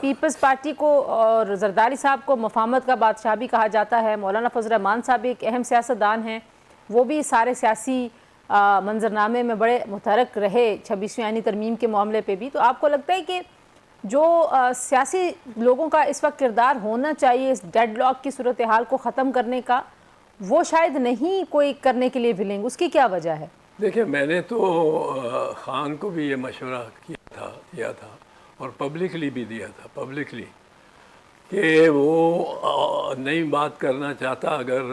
Peoples party کو اور زرداری صاحب کو مفاہمت کا بادشاہ بھی کہا جاتا ہے۔ مولانا فضل الرحمان صاحب ایک اہم سیاستدان ہیں، وہ بھی سارے سیاسی منظرنامے میں بڑے متحرک رہے 26ویں آئینی ترمیم کے معاملے پہ بھی۔ تو آپ کو لگتا ہے کہ جو سیاسی لوگوں کا اس وقت کردار ہونا چاہیے اس ڈیڈ لاک کی صورتحال کو ختم کرنے کا، وہ شاید نہیں کوئی کرنے کے لیے ولنگ، اس کی کیا وجہ ہے؟ دیکھیں، میں نے تو خان کو بھی یہ مشورہ کیا تھا اور پبلکلی بھی دیا تھا کہ وہ نئی بات کرنا چاہتا اگر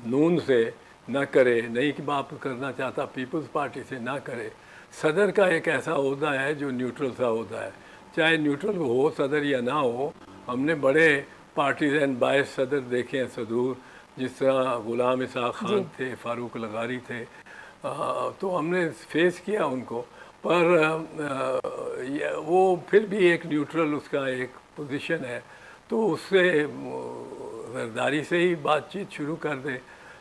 نون سے نہ کرے، نئی بات کرنا چاہتا پیپلز پارٹی سے نہ کرے۔ صدر کا ایک ایسا عہدہ ہے جو نیوٹرل سا عہدہ ہے، چاہے نیوٹرل ہو صدر یا نہ ہو۔ ہم نے بڑے پارٹیزن باعث صدر دیکھے ہیں صدور، جس طرح غلام اسحاق خان تھے، فاروق لغاری تھے، تو ہم نے فیس کیا ان کو، پر وہ پھر بھی ایک نیوٹرل اس کا ایک پوزیشن ہے، تو اس سے زرداری سے ہی بات چیت شروع کر دے،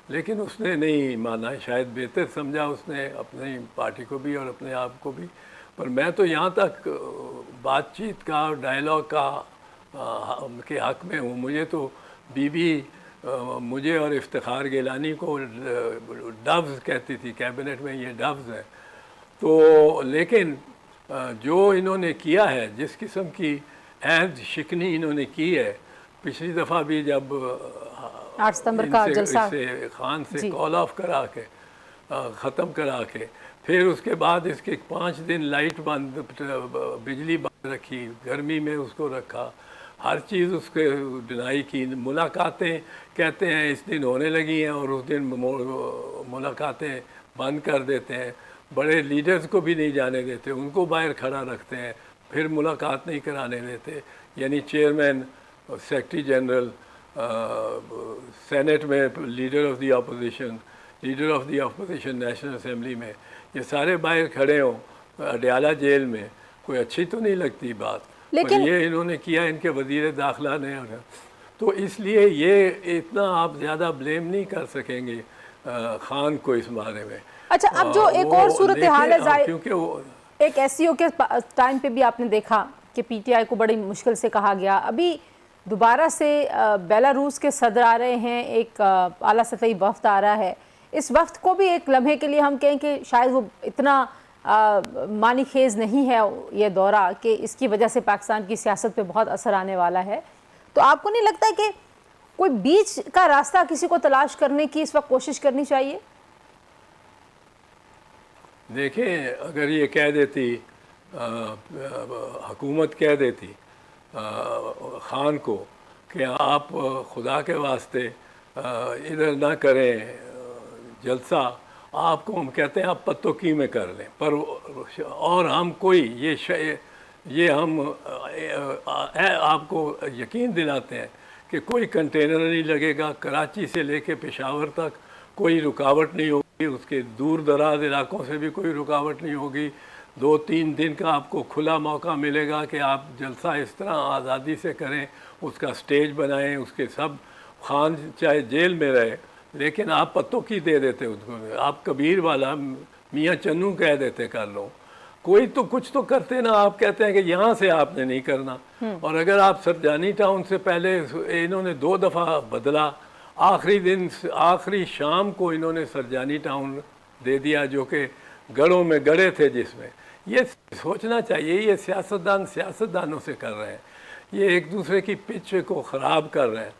لیکن اس نے نہیں مانا، شاید بہتر سمجھا اس نے اپنی پارٹی کو بھی اور اپنے آپ کو بھی۔ پر میں تو یہاں تک بات چیت کا اور ڈائلاگ کا کے حق میں ہوں۔ مجھے تو مجھے اور افتخار گیلانی کو ڈوز کہتی تھی، کیبنٹ میں یہ ڈوز ہے، تو لیکن جو انہوں نے کیا ہے، جس قسم کی عہد شکنی انہوں نے کی ہے، پچھلی دفعہ بھی جب 8 ستمبر کا جلسہ خان سے کال آف کرا کے ختم کرا کے، پھر اس کے بعد اس کے 5 دن لائٹ بند، بجلی بند رکھی، گرمی میں اس کو رکھا، ہر چیز اس کے ڈینائی کی۔ ملاقاتیں کہتے ہیں اس دن ہونے لگی ہیں اور اس دن ملاقاتیں بند کر دیتے ہیں، بڑے لیڈرز کو بھی نہیں جانے دیتے، ان کو باہر کھڑا رکھتے ہیں، پھر ملاقات نہیں کرانے دیتے۔ یعنی چیئرمین، سیکرٹری جنرل، سینٹ میں leader of the opposition national assembly میں، یہ سارے باہر کھڑے ہوں اڈیالہ جیل میں، کوئی اچھی تو نہیں لگتی بات، لیکن یہ انہوں نے کیا، ان کے وزیر داخلہ نے، تو اس لیے یہ اتنا آپ زیادہ بلیم نہیں کر سکیں گے خان کو اس بارے میں۔ اچھا، اب جو ایک اور صورتحال ہے، کیونکہ ایک ایس سی او کے ٹائم پہ بھی آپ نے دیکھا کہ پی ٹی آئی کو بڑی مشکل سے کہا گیا، ابھی دوبارہ سے بیلاروس کے صدر آ رہے ہیں، ایک اعلیٰ سطحی وفد آ رہا ہے، اس وفد کو بھی ایک لمحے کے لیے ہم کہیں کہ شاید وہ اتنا معنی خیز نہیں ہے یہ دورہ کہ اس کی وجہ سے پاکستان کی سیاست پہ بہت اثر آنے والا ہے، تو آپ کو نہیں لگتا کہ کوئی بیچ کا راستہ کسی کو تلاش کرنے کی اس وقت کوشش کرنی چاہیے؟ دیکھیں، اگر یہ کہہ دیتی حکومت کہہ دیتی خان کو کہ آپ خدا کے واسطے ادھر نہ کریں جلسہ، آپ کو ہم کہتے ہیں آپ پتوکی میں کر لیں، پر اور ہم کوئی یہ ہم آپ کو یقین دلاتے ہیں کہ کوئی کنٹینر نہیں لگے گا، کراچی سے لے کے پشاور تک کوئی رکاوٹ نہیں ہوگی، اس کے دور دراز علاقوں سے بھی کوئی رکاوٹ نہیں ہوگی، 2-3 دن کا آپ کو کھلا موقع ملے گا کہ آپ جلسہ اس طرح آزادی سے کریں، اس کا سٹیج بنائیں، اس کے سب خان چاہے جیل میں رہے، لیکن آپ پتوں کی دے دیتے اس کو، آپ کبیر والا میاں چنو کہہ دیتے کر لو، کوئی تو کچھ تو کرتے نا، آپ کہتے ہیں کہ یہاں سے آپ نے نہیں کرنا، اور اگر آپ سرجانی ٹاؤن سے پہلے انہوں نے 2 دفعہ بدلا، آخری شام کو انہوں نے سرجانی ٹاؤن دے دیا، جو کہ گڑھوں میں گڑھے تھے، جس میں یہ سوچنا چاہیے، یہ سیاستدانوں سے کر رہے ہیں، یہ ایک دوسرے کی پچ کو خراب کر رہے ہیں،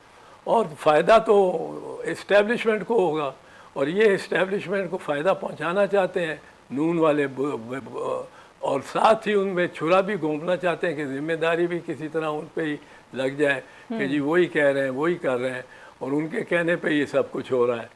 اور فائدہ تو اسٹیبلشمنٹ کو ہوگا، اور یہ اسٹیبلشمنٹ کو فائدہ پہنچانا چاہتے ہیں نون والے، اور ساتھ ہی ان میں چھرا بھی گھونپنا چاہتے ہیں کہ ذمہ داری بھی کسی طرح ان پہ ہی لگ جائے کہ جی وہی کہہ رہے ہیں، وہی کر رہے ہیں، اور ان کے کہنے پہ یہ سب کچھ ہو رہا ہے۔